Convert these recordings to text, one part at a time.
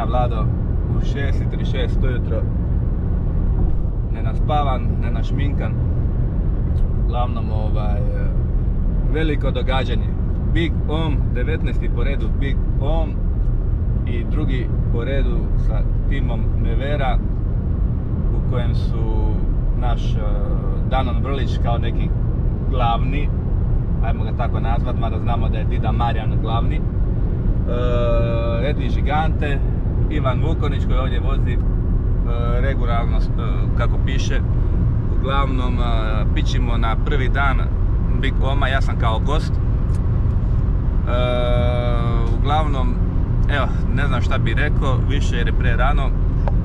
ja Vlado u 6:36 ujutro, nenaspavan, nenašminkan. Uglavnom veliko događanje. Big Om, 19. po redu Big Om i drugi po redu sa timom Nevera u kojem su naš Danon Vrlić kao neki glavni, ajmo ga tako nazvat, mada znamo da je Dida Marijan glavni, Edi Žigante, Ivan Vukonić koji ovdje vozi regularno kako piše. Uglavnom pićimo na prvi dan Big Oma, ja sam kao gost. Uglavnom, evo, ne znam šta bi rekao više jer je pre rano,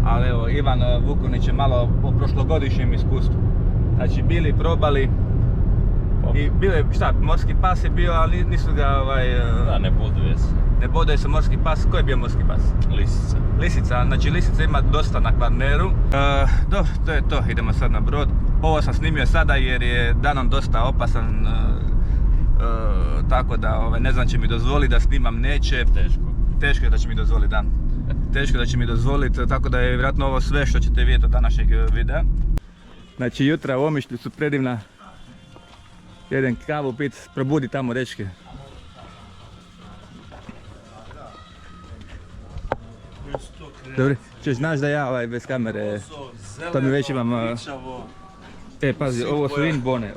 ali evo, Ivan Vukonić je malo o prošlogodišnjem iskustvu. Znači, bili probali i bio je, šta, morski pas je bio, ali nisu ga Da, ne boduje se. Ne boduje se morski pas. Ko je bio morski pas? Lisica. Lisica, znači Lisica ima dosta na Kvarneru. Dobro, to je to, idemo sad na brod. Ovo sam snimio sada jer je Danon dosta opasan, tako da ne znam će mi dozvoliti da snimam, neće. Teško je da će mi dozvoliti, Dan. Teško da će mi dozvoliti, tako da je vjerojatno ovo sve što ćete vidjeti od današnjeg videa. Znači jutra u Omišlju su predivna. Jedan kavu pit, probudi tamo dečke. Dobro, znaš da ja bez kamere, to mi već imam... Pazi, ovo su in bone,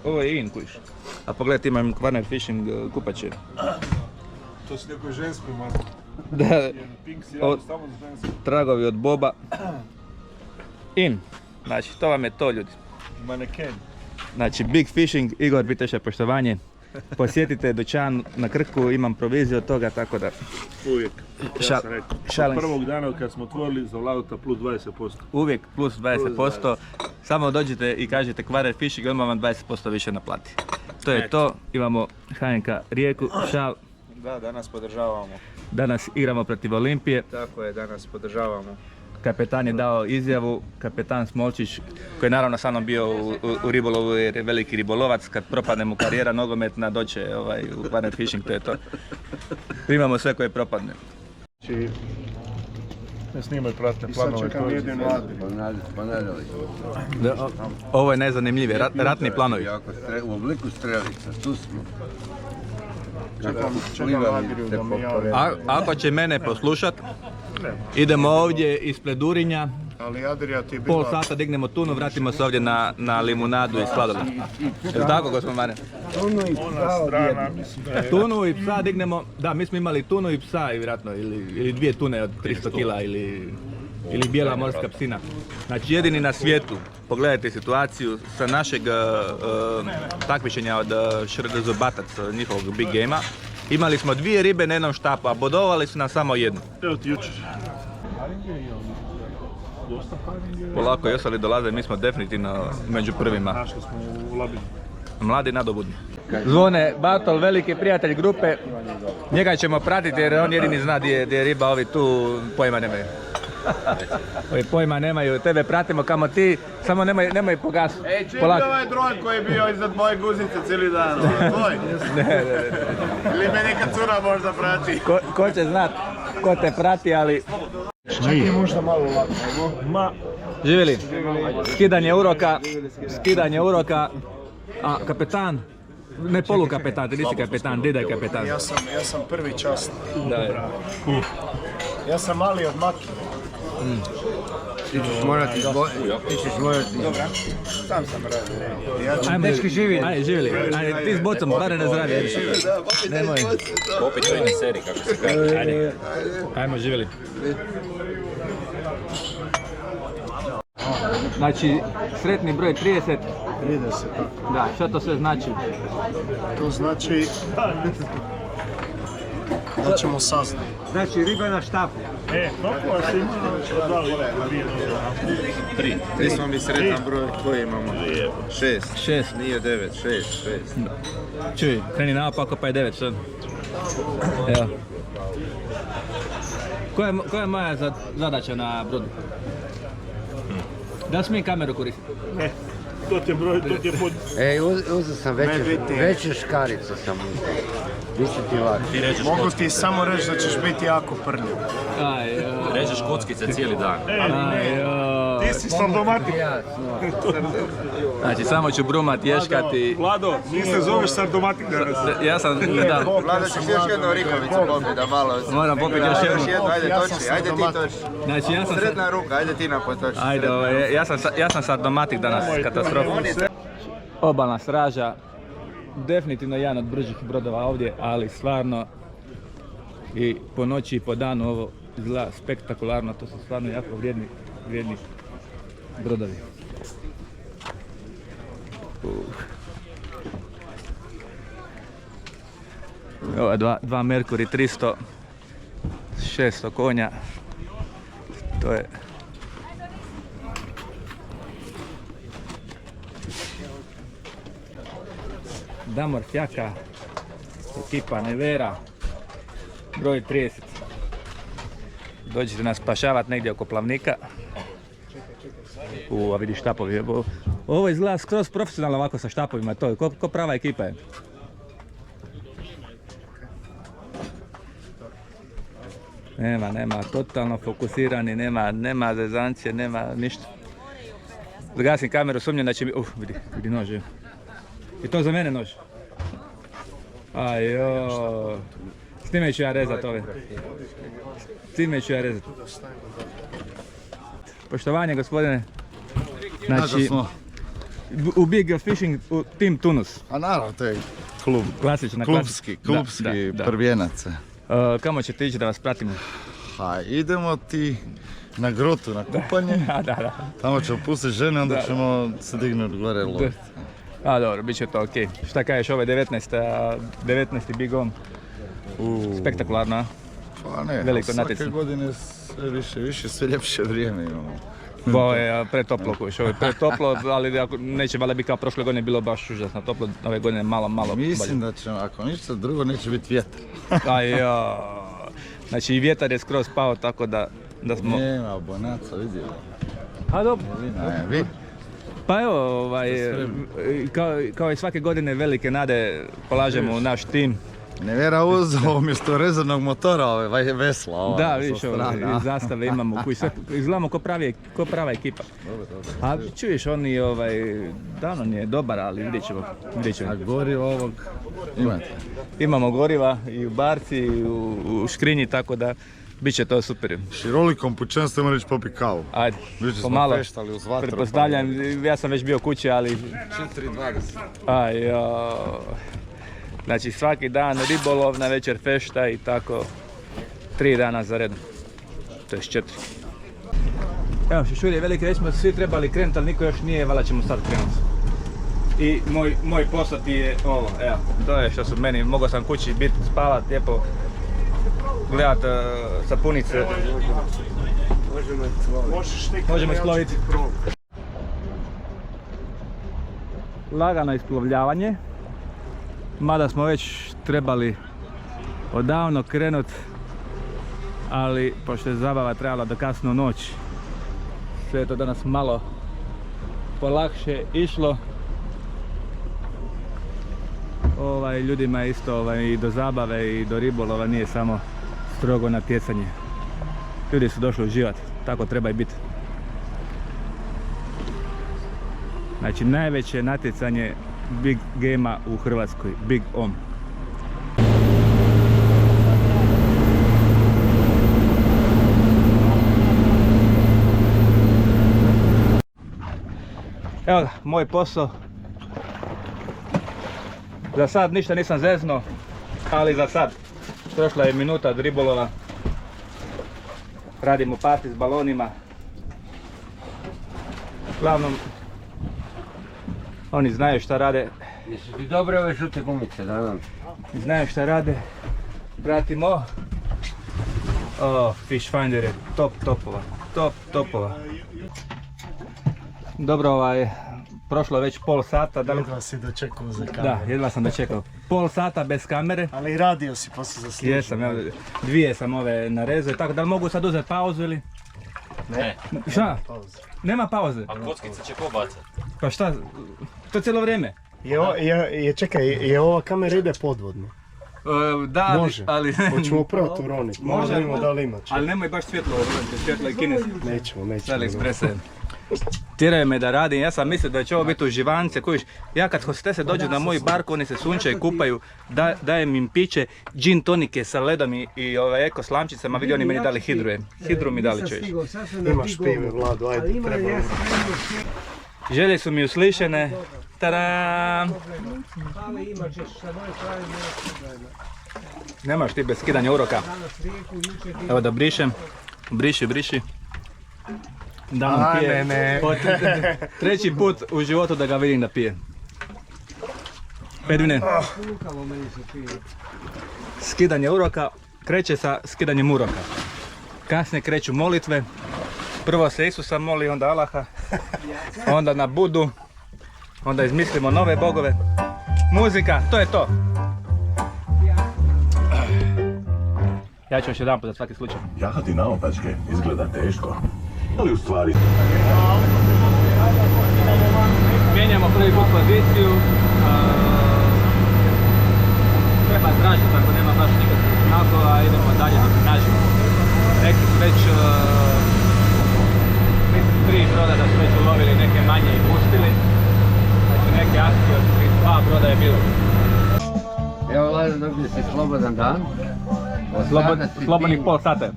ovo je in kuš. A pogledaj, imam Kvarner Fishing kupače. To si neko žensko mati. Da, Pink si radi samo za žensko. tragovi od Boba. In, znači to vam je to, ljudi. Maneken. Znači Big Fishing, Igor Biteša, poštovanje. Posjetite dućan na Krku, imam proviziju od toga, tako da... Uvijek, ja sam rekao. Šalim Od se. prvog dana kad smo otvorili za Vladota plus 20%. Uvijek plus 20%, samo dođite i kažete Kvarner Fishing, odmah vam 20% više naplati. To je to, imamo HNK Rijeku, šal. Da, danas podržavamo. Danas igramo protiv Olimpije. Tako je, danas podržavamo. Kapetan je dao izjavu, kapetan Smolčić, koji je naravno sa mnom bio u ribolovu jer je veliki ribolovac, kad propadne mu karijera nogometna doće u Kvarner Fishing, to je to. Primamo sve koje propadne. Znači, ne snimaj pratne planove. Čekam jedinu Ovo je najzanimljivije, ratni planovi. U obliku strelica, tu smo. Čekam Adriju da mi javi. Ako će mene poslušat, idemo ovdje ispred Urinja, Ali Adrija ti je pol bila... sata dignemo tunu, vratimo se ovdje na limunadu i sladoled. Jel' tako, gospodin Mare? Ona strana, mislim da je... Tunu i psa dignemo, da, mi smo imali tunu i psa vjerojatno, ili 2 tune od 300 kila ili bijela morska psina. Znači jedini na svijetu, pogledajte situaciju sa našeg takmičenja od Šrdezo Batac, njihovog big game-a. Imali smo 2 ribe na jednom štapu, a bodovali su nam samo jednu. Evo ti jučer. Polako i ostali dolaze, mi smo definitivno među prvima. Našli smo u Labinu. Mladi nadobudni. Zvone Bartol, veliki prijatelj grupe. Njega ćemo pratiti jer on jedini zna gdje je riba, ovi tu pojma nemaju. Ovi pojma nemaju, tebe pratimo kamo ti, samo nemoj pogas. Ej, čim je ovaj dron koji je bio iznad moje guzice cijeli dan? Tvoj? Ne. Ili me neka cura možda prati? Ko će znat ko te prati, ali... Čekaj možda malo lako. Živjeli, skidanje uroka, a kapetan, ne polukapetan, ti nisi kapetan, Dida je kapetan. Ja sam prvi čast. Da. Ja sam mali od Maki. Ti ćeš morati Dobra, sam radio. Ja ću... Dečki živjeli, ajde, ti s bocom, barem ne zdravije. Nemoj. Popit to i na seriji, kako se kaže. Ajde, ajmo živjeli. Znači, sretni broj 30. 30, Da, što to sve znači? to znači... Da ćemo saznati. Znači, riba na štapu. Koliko vas ima? Tri smo mi sretan broj, koji imamo? 6. Nije 9, 6. Čuj, kreni naopako pa je 9, što? Evo. Koja je moja zadaća na brodu? Da li smijem kameru koristiti? Ne, to ti je broj, to ti je pod... Uzeo sam veću škaricu sam uzeo. Biće ti lako. Mogu ti samo reći da ćeš biti jako prljiv. Režeš kockice cijeli dan. Ti si sardomatik. Znači, samo ću brumat, ješkati. Vlado, ti se zoveš sardomatik danas. Ja sam, da. Vlada ćeš još jednu rikovicu popiti da malo... Moram popiti još jednu. Ajde toči, ajde ti toči. Znači, ja sam... Sretna ruka, ajde ti napotoči. Ajde, ja sam sardomatik danas, katastrofa. Obalna straža, definitivno jedan od bržih brodova ovdje, ali stvarno i po noći i po danu ovo izgleda spektakularno, to su stvarno jako vrijedni brodovi. Ovo je dva Mercury 300, 600 konja, to je Damor Fjaka, ekipa Nevera, broj 30. Dođite nas spašavat negdje oko Plavnika. A vidi štapovi. Ovo izgleda skroz profesionalno ovako sa štapovima, to je ko prava ekipa je. Nema, totalno fokusirani, nema zezancije, nema ništa. Zagasim kameru, sumnjam da će mi... vidi nož. I to za mene nož. Ajo. S time ću ja rezat ove. Poštovanje gospodine. Znači, u Big Fishing Team Tunus. A naravno, to je klub. Klubski prvijenac. Kamo ćete ići da vas pratimo? Idemo ti na grotu, na kupanje. Da. Tamo ćemo pustiti žene, onda ćemo se dignuti gore loviti. Dobro, bit će to okej. Šta kažeš, ovo je 19. Big Om. Spektakularno, a? Pa ne, veliko svake natjecanje. godine sve više, sve ljepše vrijeme imamo. Ovo je pretoplo, ovo je pretoplo, ali neće valjda biti kao prošle godine, bilo baš užasno toplo, ove godine malo bolje. Mislim da ćemo, ako ništa drugo, neće biti vjetar. Znači i vjetar je skroz pao, tako da smo... Nema bonaca, vidjela. A dobro. Vi? Pa evo, kao i svake godine velike nade polažemo u naš tim. Nevera uzeo umjesto rezervnog motora ove vesla. Da, vidiš, zastave imamo, koji sve izgledamo ko prava ekipa. A čuješ, oni Danon je dobar, ali vidjet ćemo. A goriva ovog imate? Imamo goriva i u barci i u škrinji, tako da bit će to super. Širolikom pučanstvo ima reći popi kavu. Ajde, pomalo. Pretpostavljam, ja sam već bio kući, ali... 4:20. Znači svaki dan ribolov, na večer fešta i tako 3 dana za redom. To je 4. Evo, Šešur je veliki, već smo svi trebali krenuti, ali niko još nije, valjda ćemo sad krenuti. I moj posao ti je ovo, evo, to je što su meni, mogao sam kući biti, spavat, lijepo, gledat sapunice. Možemo isploviti. Lagano isplovljavanje. Mada smo već trebali odavno krenut, ali pošto je zabava trebala do kasnu noć, sve je to danas malo polakše išlo. Ljudima je isto i do zabave i do ribolova nije samo strogo natjecanje. Ljudi su došli uživati, tako treba i biti. Znači najveće natjecanje Big Game-a u Hrvatskoj, Big Om. Evo ga, moj posao. Za sad ništa nisam zeznuo, ali za sad. Prošla je minuta od ribolova. Radimo parti s balonima. Uglavnom, oni znaju šta rade. Jesu ti dobre ove žute gumice, da? Znaju šta rade. Pratimo. Fish Finder je top topova. Dobro, prošlo je već pol sata. Jedva si dočekao za kameru. Da, jedva sam dočekao. Pol sata bez kamere. Ali radio si poslije zaslužio. Jesam, dvije sam ove narezao, tako da li mogu sad uzeti pauzu ili? Ne. Šta? Nema pauze. A kockice će ko bacat? Pa šta? To cijelo vrijeme? Čekaj, je ova kamera ide podvodno? Da, Može. ali... Hoćemo prvo uroniti, možda vidimo da li ima. Ali nemoj baš svjetlo, svjetlo je kinesko. Nećemo. Stali eksprese. Tjeraju me da radim, ja sam mislio da će ovo biti uživance, kojiš. Ja kad hostese dođu na moj bar, oni se sunčaju, kupaju, dajem im piće, gin tonike sa ledom i eko slamčicama, vidi oni meni dali hidruje. Hidru mi dali čuješ. Imaš pive, Vlado, ajde, treba. Želje su mi uslišene. Tadam! Nemaš ti bez skidanja uroka. Evo da brišem. Briši. Da on pije. Ne. Treći put u životu da ga vidim da pije. Pedvine. Skidanje uroka kreće sa skidanjem uroka. Kasnije kreću molitve. Prvo se Isusa moli, onda Allaha, onda na Budu, onda izmislimo nove bogove. Muzika, to je to. Ja ću još jedan put za svaki slučaj. Jahati naopačke izgleda teško, ali u stvari... Mijenjamo prvi put poziciju. Treba tražiti ako nema baš nikakvih znakova, idemo dalje dok tražimo. Neki su već... Tri broda da su već ulovili neke manje i pustili. Znači neke akcije od 2 broda je bilo. Evo Vlado, dobio si slobodan dan. Slobodnih pol sata.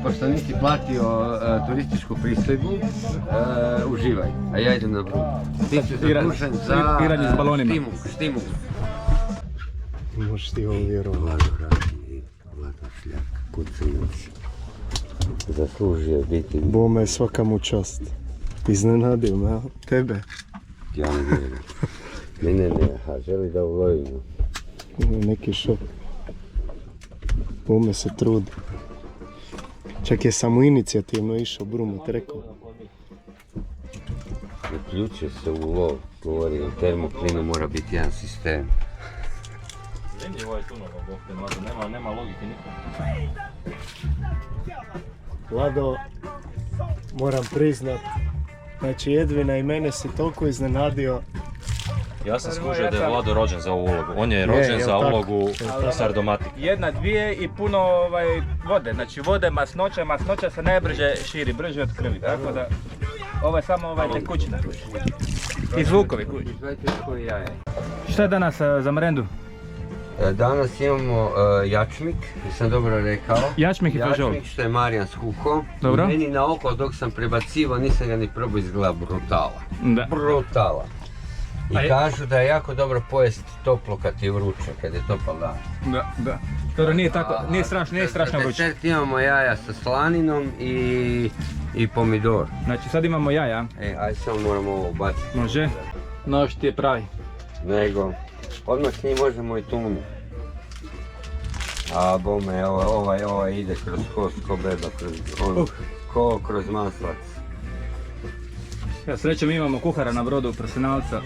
Pošto nisi platio turističku pristojbu, uživaj, a ja idem na Brud. Ti ću zadužen za igranje s balonima. Štimu. Možeš ti ovo vjerovati. Vlado Raši, Vlado Šljak, Kucinić. Zaslužio biti... Bome je svaka mu čast. Iznenadio me, a? Tebe? Ja ne vjerujem. Ne, a želi da ulovimo. Neki šok. Bome se trudi. Čak je samo inicijativno išao, Brumet rekao. Uključio se u lov, govori o termoklinu, mora biti jedan sistem. Zanimljivo je tunovo, Bog te mlazo, nema logike nikako. Vlado, moram priznat, znači Edvina i mene si toliko iznenadio. Ja sam skužio da je Vlado rođen za ovu ulogu. On je rođen za ulogu Sardomatik. 1, 2 i puno vode. Znači vode, masnoća se najbrže širi, brže od krvi. Tako da ovo je samo tekućina. I zvukovi kući. Šta je danas za merendu? Danas imamo jačmik, jesam dobro rekao. Jačmik i fažol. Jačmik što je Marijan skuhao. Dobro. Meni na oko dok sam prebacivao nisam ga ni probao, izgleda brutala. Da. Brutala. I kažu da je jako dobro pojesti toplo kad je vruće, kad je topal dan. Da. Dobro, nije strašno vruće. Desert imamo jaja sa slaninom i pomidor. Znači sad imamo jaja. Aj samo moramo ovo ubaciti. Može. Nož ti je pravi. Nego, odmah s njim možemo i tunu. A bome, ovaj ide kroz kost ko beba, kroz maslac. Ja srećom imamo kuhara na brodu, profesionalca.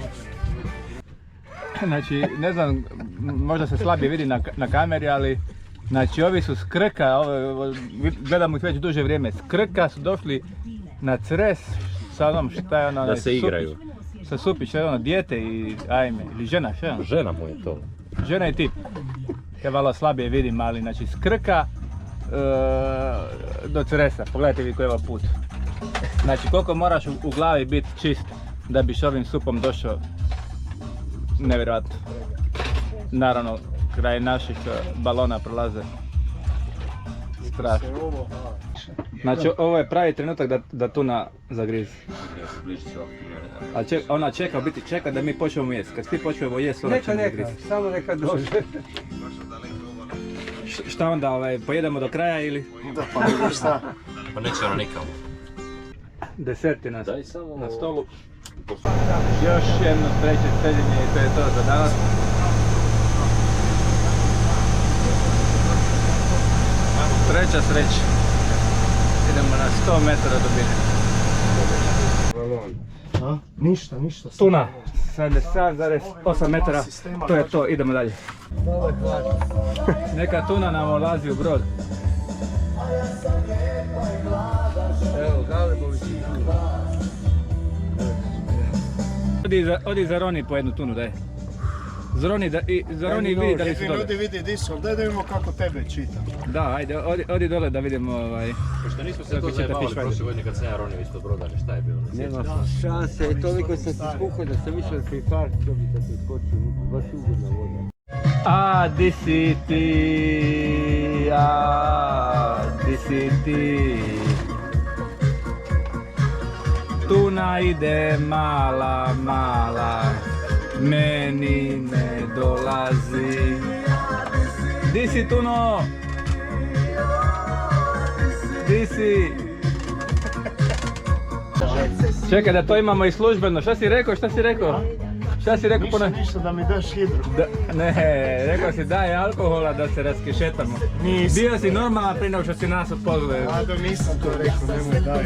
Znači, ne znam, možda se slabije vidi na kameri, ali znači ovi su s Krka, gledamo ih već duže vrijeme, s Krka su došli na Cres sa onom šta je ono... Da se igraju. Sa Supić, šta je ono, dijete i ajme, ili žena, šta je ono? Žena mu je to. Žena i ti. Ja malo slabije vidim, ali znači s Krka do Cresa, pogledajte vi koji je ovo put. Znači koliko moraš u glavi biti čist da biš ovim supom došao, nevjerojatno. Naravno, kraj naših balona prolaze. Strašno. Znači ovo je pravi trenutak da tuna zagrizi. A ona čeka, u biti čeka da mi počnemo jesti. Kad ti počnemo jesti, ona će zagrizi. Samo neka dođe. Šta onda, pojedemo do kraja ili? Da, pa šta? Pa neće ono nikamo. Desert je na stolu. Još jedno treće seljenje i to je to za danas. Treća sreća. Idemo na 100 metara dubine. A? Ništa. Tuna, 77,8 metara. To je to, idemo dalje. Neka tuna nam ulazi u brod. Evo ga. Odi za Roni po jednu tunu, daj. Za Roni vidi da li su dole. Ljudi vidi di su, daj da vidimo kako tebe čita. Da, ajde, odi dole da vidimo Pošto nismo se to zajebavali prošle godine kad sam ja ronio isto brodari, šta je bilo? Nema šanse, i toliko sam se skuhao da sam išao pri par, što bi da se skočio, baš ugodna voda. A, di si ti, di si ti. Tuna ide mala, mala, meni ne dolazi. Di si, Tuno? Di si? Čekaj da to imamo i službeno. Šta si rekao? Šta si rekao? Ništa da mi daš hidru. Ne, rekao si daj alkohola da se raskešetamo. Nisam. Bio si normalan prije nego što si nas upoznao. Ado, nisam to rekao, nemoj daj.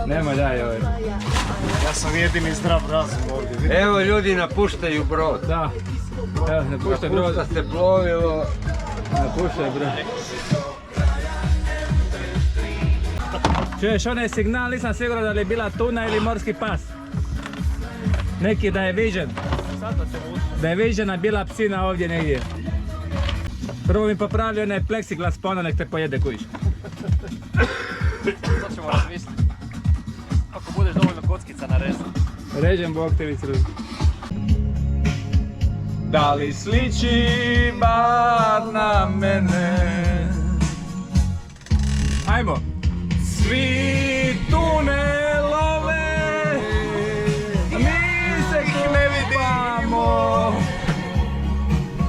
Nemoj daj ovaj. Ja sam jedini zdrav razum ovdje. Evo ljudi napuštaju brod. Da. Evo, napuštaj brod. Napušta se plovilo. Napuštaj brod. Čuješ onaj signal, nisam siguran da li je bila tuna ili morski pas. Neki da je viđen. Da je viđena bila psina ovdje negdje. Prvo mi popravlja onaj pleksiglas pa onda nek te pojede kujiš. To ćemo razmisliti. Ako budeš dovoljno kockica na rezu. Režem bog te vic. Da li sliči bar na mene? Ajmo! Svi tune love, mi se kupamo,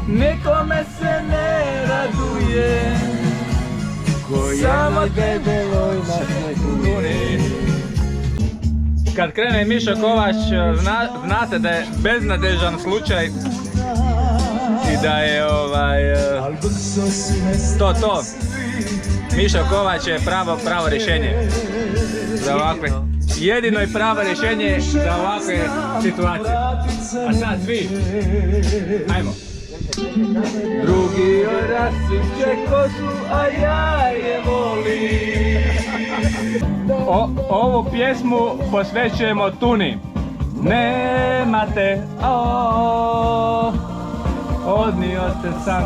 nikome se ne raduje, samo debeloj nas tuni. Kad krene Mišo Kovač, zna se da je beznadežan slučaj i da je to. Mišo Kovač je pravo rješenje za ovakve, jedino i pravo rješenje za ovakve situacije. A sad svi, ajmo. Drugi rasipće kosu, a ja je volim. Ovu pjesmu posvećujemo tuni. Nemate, odnio ste sam.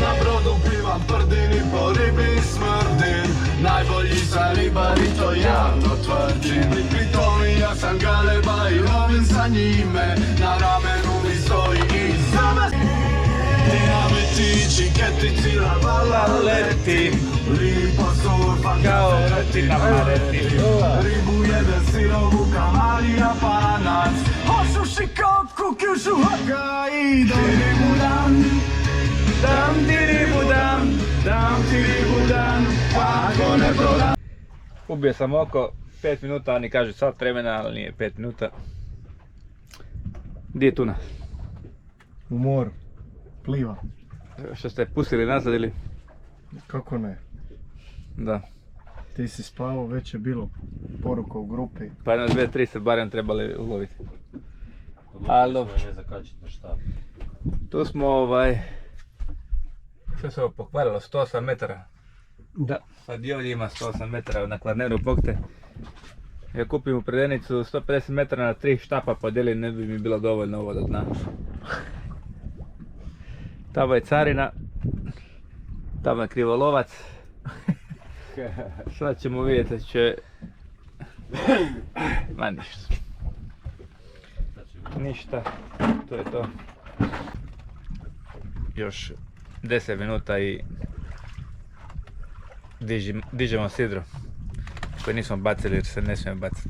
Na brodu plivam prdin i po ribi smrdim. Najbolji sam ribar i to javno tvrdim. Pritom ja sam galeba i lovim za njime. Na ramenu mi stoji i zame. Ja metići, ketici, lavala letim. Lipo surfam kao reti na mareti. Ribu jede sirovu kamarija paranac. Osuši kao kukušu haka i do ribu dan. Dam diribu dam, ako ne prodam. Ubio sam oko 5 minuta, oni kažu sat vremena, ali nije 5 minuta. Gdje je tuna? U moru. Pliva. Što ste pustili nazad ili? Kako ne? Da. Ti si spavao, već je bilo poruka u grupi. Pa jedno 2-3 se barem trebali uloviti. Alo. Tu smo što se ovo pokvarilo? 108 metara. Da. Sad i ovdje ima 108 metara na Kvarneru Bogte. Ja kupim u predenicu 150 metara na 3 štapa podijeli, ne bi mi bilo dovoljno ovo do dna. Tamo je carina. Tamo je krivolovac. Sad ćemo vidjeti da će... Ma ništa. Ništa. To je to. Još 10 minuta i dižemo sidro koji nismo bacili jer se ne smijemo baciti.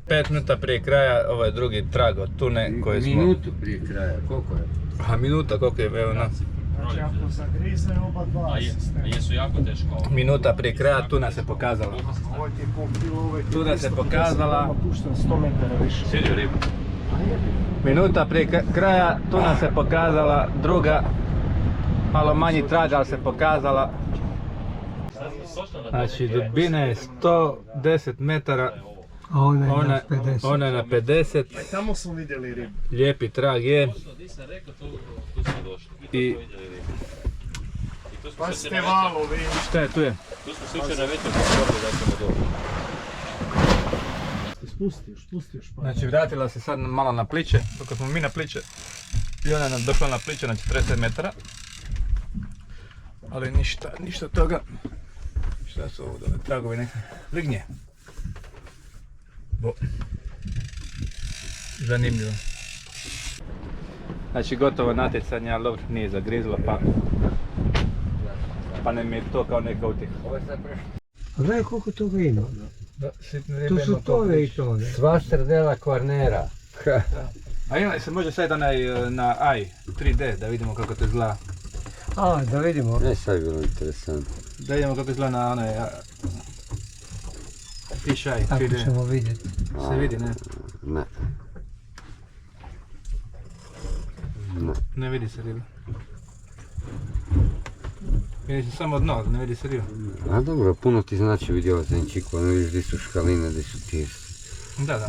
5 minuta prije kraja, ovo je drugi trag od tune koji smo... Minutu prije kraja, koliko je? A minuta koliko je, evo na... Znači ako zagrize oba dva sistema. Jesu jako teško. Minuta prije kraja tuna se pokazala. Ovo ti je po kilu, ovo je Tuna se pokazala. Puštam 100 metara više. Sjedio ribu. Minuta prije kraja tuna se pokazala, druga malo manji trag, ali se pokazala. Znači dubina je 110 metara, ona je na 50. Tamo smo vidjeli ribu. Lijepi trag je. I... Pa ste valovi. Šta je tu je? Tu smo se jučer na večer pogovorili da ćemo dobro. Spusti još pa. Znači vratila se sad malo na pliće, dok smo mi na pliće i ona je došla na pliće na 40 metara. Ali ništa od toga. Šta su ovo dole tragovi neke? Lignje. Zanimljivo. Znači gotovo natjecanje, ali dobro, nije zagrizlo pa ne mi je to kao neka utjeha. A gledaj koliko toga ima. Tu su tone i tone. Sva srdela Kvarnera. A ima se može staviti onaj na AI 3D da vidimo kako to izgleda. A, da vidimo. Ne, sad je bilo interesantno. Da vidimo kako izgleda na onaj Fisheye 3D. Ako ćemo vidjeti. Se vidi, ne? Ne. Ne vidi se riba. Vidi se samo dno, ne vidi se riba. A dobro, puno ti znači vidio Zenčiku, ne vidiš gdje su škaline, gdje su tirsi. Da.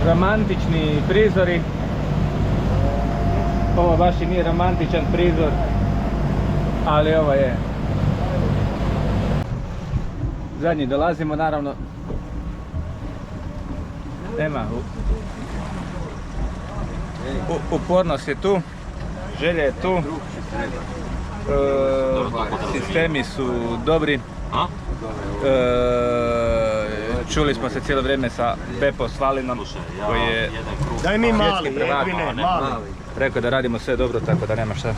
Romantični prizori. Ovo baš i nije romantičan prizor, ali ovo je. Zadnji dolazimo, naravno. Nema. Upornost je tu, želja je tu. Sistemi su dobri. Čuli smo se cijelo vrijeme sa Bepo Svalinom koji je Daj mi mali, svjetski prvak. Edvine, mali. Rekao da radimo sve dobro, tako da nema šta.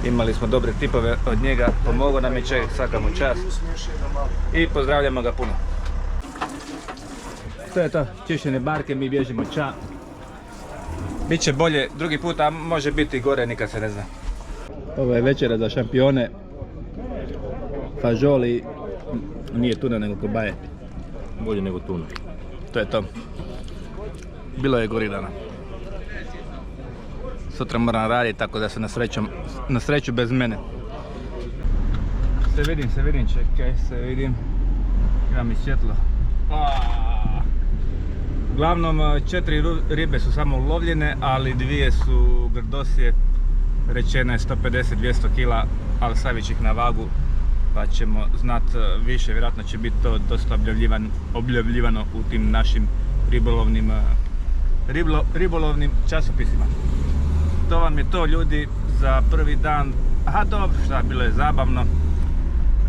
Imali smo dobre tipove od njega, pomogao nam je čovjek, svaka mu čast. I pozdravljamo ga puno. To je to, čišćene barke, mi bježimo ča. Biće bolje drugi put, a može biti gore, nikad se ne zna. Ovo je večera za šampione. Fažoli, nije tuna nego kobaje. Bolje nego tuna. To je to. Bilo je gori dana. Sutra moram raditi, tako da se na sreću bez mene. Se vidim, čekaj, se vidim. Imam i svjetlo. Uglavnom 4 ribe su samo ulovljene, ali 2 su grdosije. Rečeno je 150-200 kg, ali stavit ih na vagu pa ćemo znat više. Vjerojatno će biti to dosta objavljivano u tim našim ribolovnim časopisima. To vam je to, ljudi, za prvi dan. Aha, dobro, šta, bilo je zabavno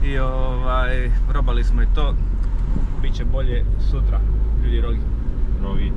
i probali smo i to. Biće bolje sutra, ljudi, rogi.